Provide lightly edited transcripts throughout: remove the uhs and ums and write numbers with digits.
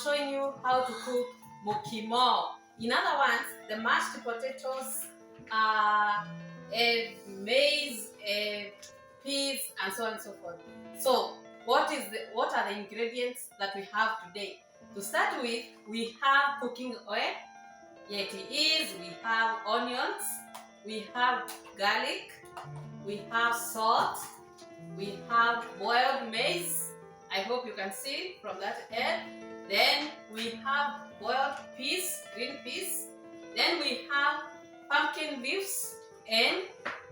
showing you how to cook Mukimo. In other words, the mashed potatoes, maize, peas, and so on and so forth. So, what are the ingredients that we have today? To start with, we have cooking oil. Yet it is, we have onions, we have garlic, we have salt, we have boiled maize. I hope you can see from that end. Then we have boiled peas, green peas. Then we have pumpkin leaves and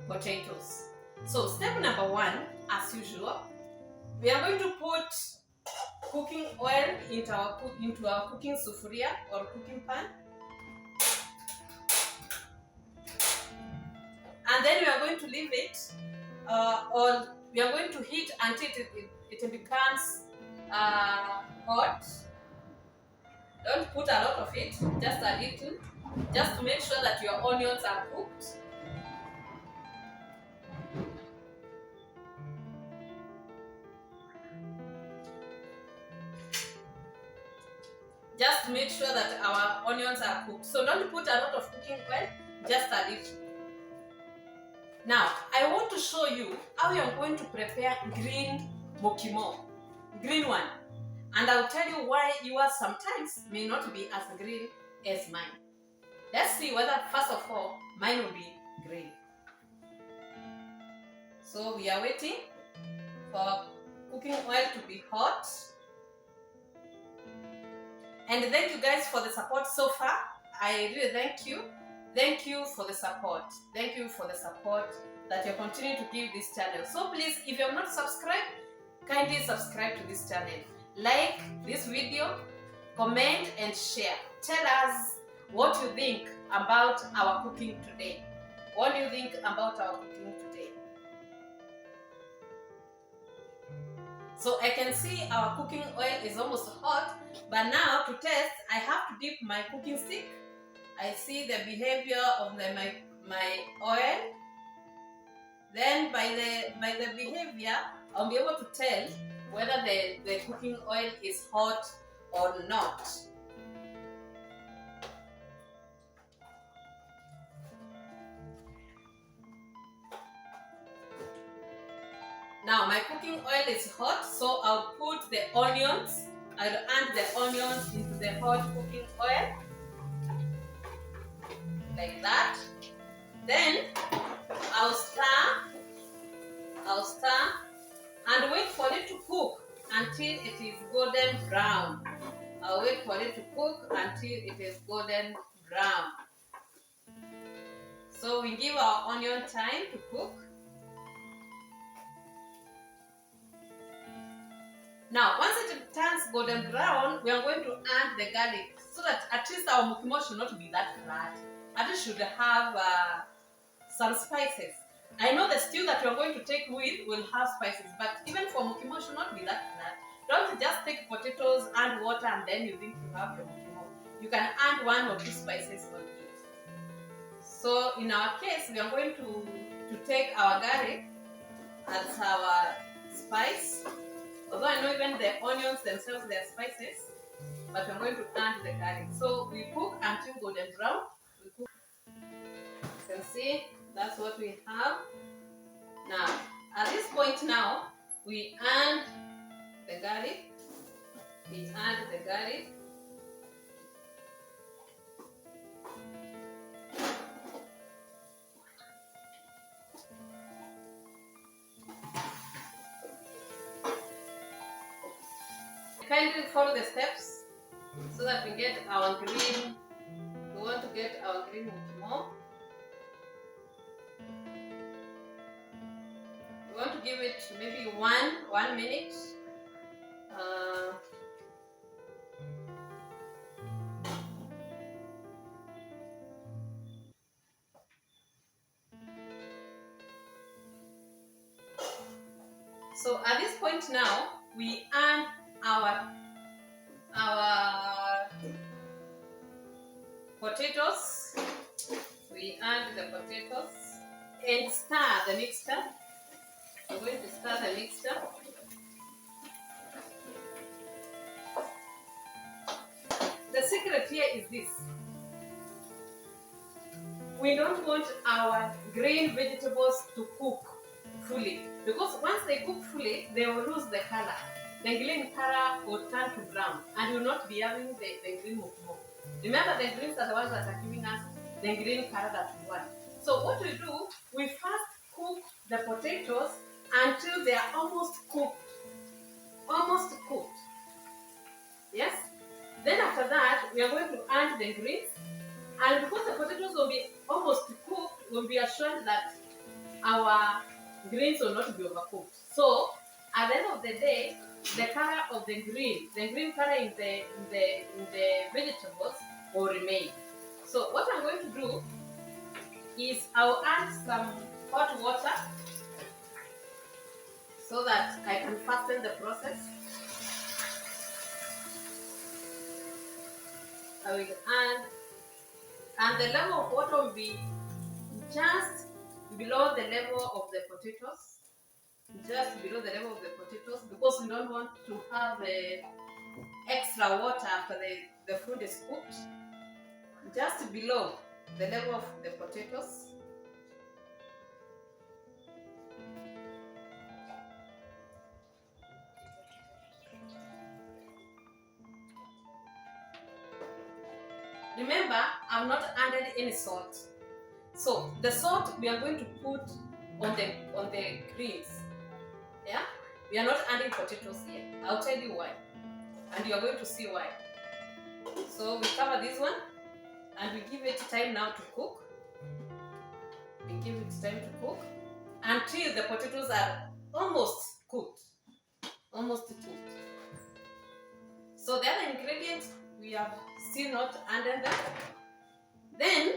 potatoes. So step number one, as usual, we are going to put cooking oil into our cooking sufuria or cooking pan. And then we are going to leave it, or we are going to heat until it becomes hot. Don't put a lot of it, just a little, just to make sure that your onions are cooked. Just to make sure that our onions are cooked. So don't put a lot of cooking oil, just a little. Now, I want to show you how you are going to prepare green Mukimo, green one. And I'll tell you why yours sometimes may not be as green as mine. Let's see whether, first of all, mine will be green. So we are waiting for cooking oil to be hot. And thank you guys for the support so far. I really thank you. Thank you for the support. Thank you for the support that you're continuing to give this channel. So please, if you have not subscribed, kindly subscribe to this channel. Like this video, comment and share. Tell us what you think about our cooking today. What do you think about our cooking today? So I can see our cooking oil is almost hot, but now to test, I have to dip my cooking stick. I see the behavior of my oil. Then by the behavior, I'll be able to tell whether the cooking oil is hot or not. Now my cooking oil is hot, so I'll put the onions. I'll add the onions into the hot cooking oil. Like that. Then I'll stir and wait for it to cook until it is golden brown. I'll wait for it to cook until it is golden brown. So we give our onion time to cook. Now, once it turns golden brown, we are going to add the garlic so that at least our Mukimo should not be that flat. At least should have some spices. I know the stew that you are going to take with will have spices, but even for Mukimo should not be that flat. Don't just take potatoes and water and then you think you have your Mukimo. You can add 1 or 2 spices on it. So in our case, we are going to take our garlic as our spice. Although I know even the onions themselves, they are spices, but we're going to add the garlic. So we cook until golden brown. We cook. You can see that's what we have. Now, at this point now, we add the garlic. We add the garlic. Kindly follow the steps so that we get our green. We want to get our green Mukimo. We want to give it maybe one minute. So at this point now, we add our potatoes. We add the potatoes and stir the mixture. We're going to stir the mixture. secret here is this. We don't want our green vegetables to cook fully, because once they cook fully, they will lose the color. The green color will turn to brown and you will not be having the green mukimo. Remember, the greens are the ones that are giving us the green color that we want. So what we do, we first cook the potatoes until they are almost cooked. Almost cooked. Yes? Then after that, we are going to add the greens. And because the potatoes will be almost cooked, we'll be assured that our greens will not be overcooked. So at the end of the day, the color of the green color in the vegetables will remain. So what I'm going to do is I'll add some hot water so that I can fasten the process. I will add, and the level of water will be just below the level of the potatoes. Just below the level of the potatoes, because we don't want to have extra water after the food is cooked. Just below the level of the potatoes. Remember, I've not added any salt. So the salt we are going to put on the greens. Yeah? We are not adding potatoes here. I'll tell you why. And you are going to see why. So we cover this one and we give it time now to cook. We give it time to cook until the potatoes are almost cooked. Almost cooked. So the other ingredients we have still not added them. Then,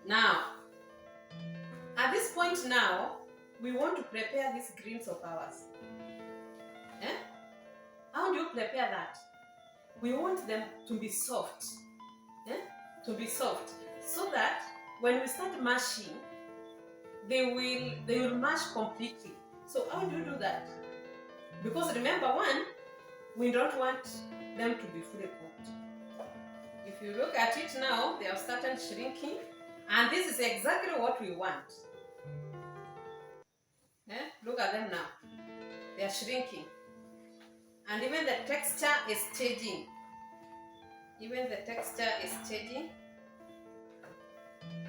now, at this point now, we want to prepare these greens of ours. Eh? How do you prepare that? We want them to be soft. Eh? To be soft. So that when we start mashing, they will mash completely. So how do you do that? Because remember, one, we don't want them to be fully cooked. If you look at it now, they have started shrinking, and this is exactly what we want. Look at them now. They are shrinking. And even the texture is changing. Even the texture is changing.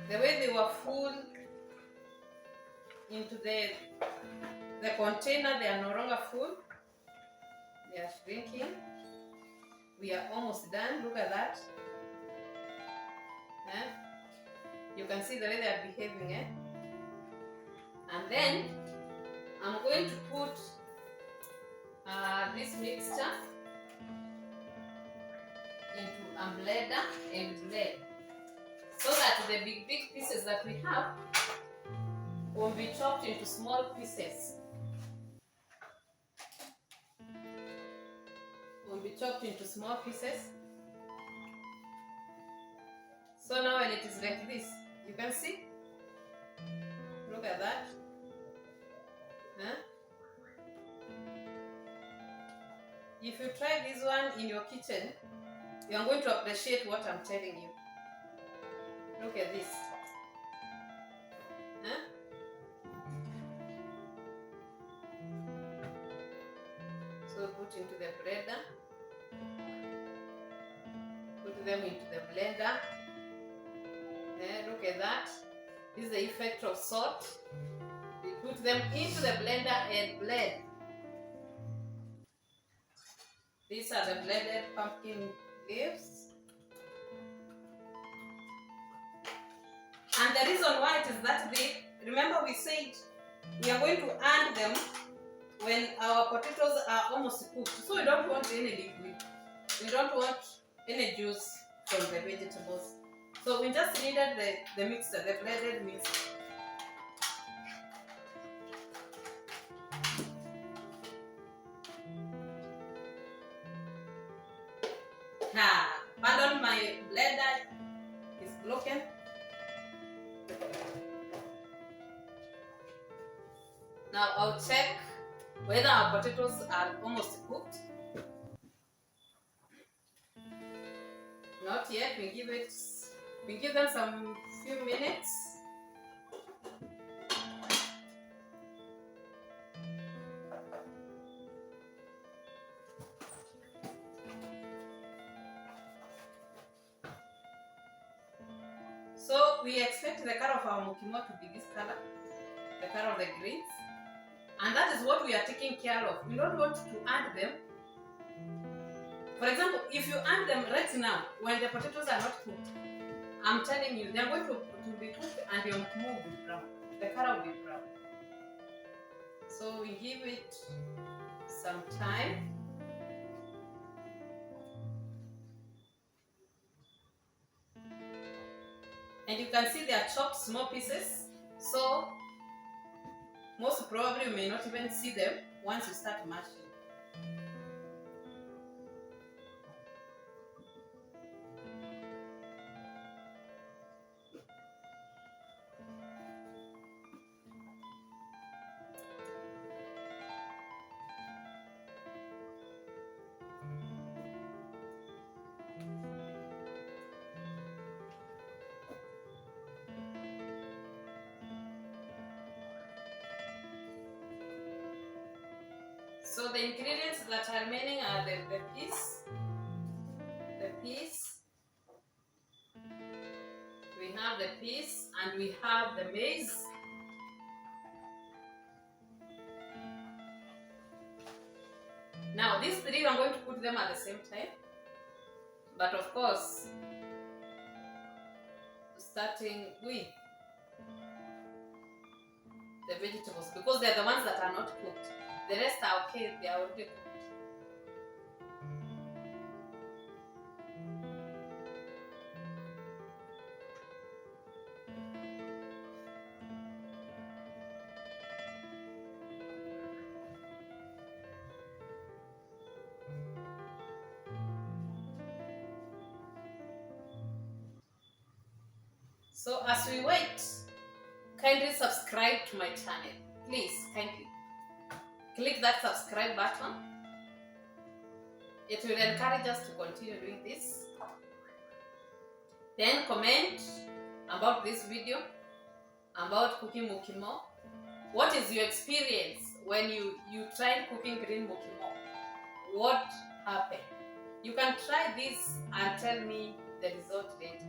The way they were full into the container, they are no longer full. They are shrinking. We are almost done. Look at that. You can see the way they are behaving. And then I'm going to put this mixture into a blender and blend, so that the big pieces that we have will be chopped into small pieces. Will be chopped into small pieces. So now when it is like this, you can see. Look at that. If you try this one in your kitchen, you are going to appreciate what I'm telling you. Look at this. So put into the blender. Put them into the blender. Look at that. This is the effect of salt. We put them into the blender and blend. These are the blended pumpkin leaves. And the reason why it is that big, remember we said we are going to add them when our potatoes are almost cooked. So we don't want any liquid. We don't want any juice from the vegetables. So we just needed the mixture, the blended mixture. Pardon, my blender is broken. Now I'll check whether our potatoes are almost cooked. yet. We give them some few minutes. So we expect the color of our mukimo to be this color, the color of the greens. And that is what we are taking care of. We don't want to add them. For example, if you add them right now, when the potatoes are not cooked, I'm telling you, they're going to be cooked and your mukimo will be brown. The color will be brown. So we give it some time. And you can see they are chopped small pieces. So most probably you may not even see them once you start mashing. So the ingredients that are remaining are the peas, we have the peas and we have the maize. Now these three I'm going to put them at the same time, but of course starting with the vegetables because they're the ones that are not cooked. The rest are okay, they are already cooked. So as we wait, kindly subscribe to my channel. Please, kindly. Click that subscribe button. It will encourage us to continue doing this. Then comment about this video, about cooking mukimo. What is your experience when you tried cooking green mukimo? What happened? You can try this and tell me the result later.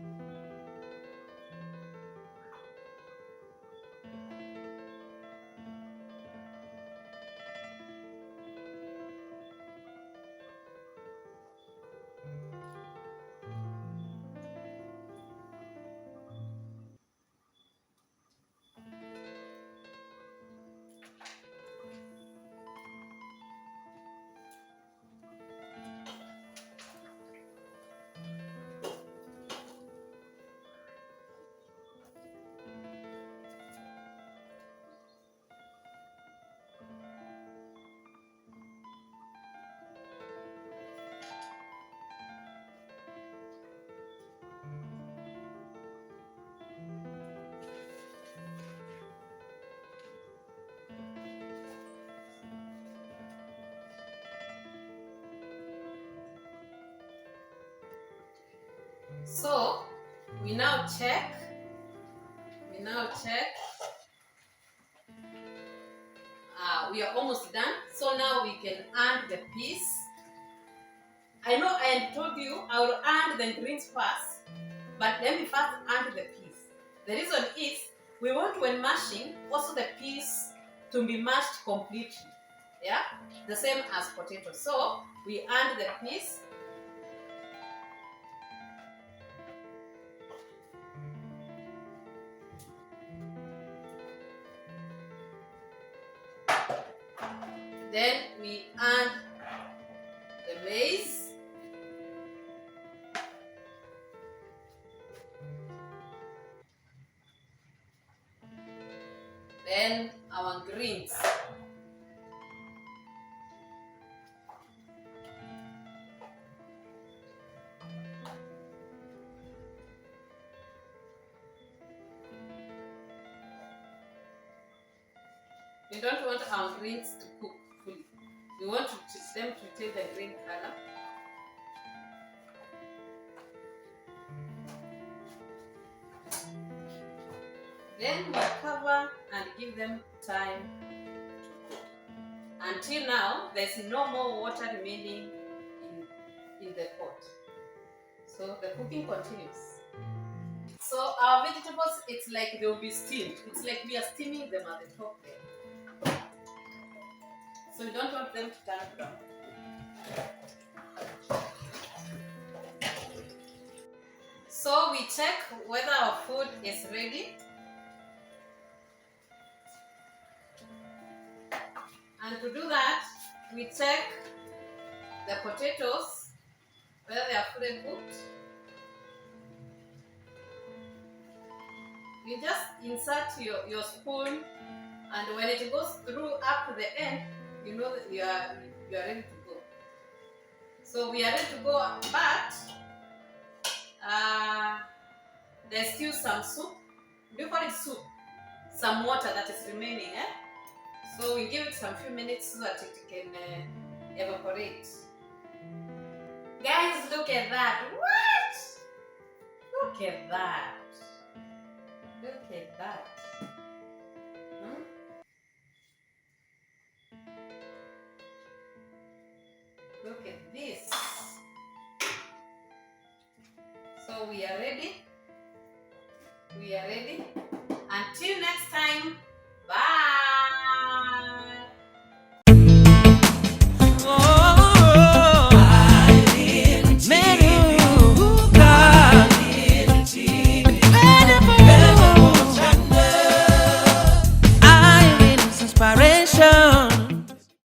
So we now check. We are almost done. So now we can add the peas. I know I had told you I will add the greens first, but let me first add the peas. The reason is we want when mashing also the peas to be mashed completely. Yeah, the same as potatoes. So we add the peas. Then we add the maize. Then our greens. We don't want our greens to cook fully. We want them to take the green color. we cover and give them time to cook. Until now, there's no more water remaining in the pot. So the cooking continues. So our vegetables, it's like they'll be steamed. It's like we are steaming them at the top there. So we don't want them to turn brown. So we check whether our food is ready. And to do that, we check the potatoes, whether they are fully cooked. You just insert your spoon, and when it goes through up to the end, you know that you are ready to go. So we are ready to go, but there's still some soup. We call it soup. Some water that is remaining. So we give it some few minutes so that it can evaporate. Guys, look at that. What? Look at that. Look at that. Look at this. So we are ready. We are ready.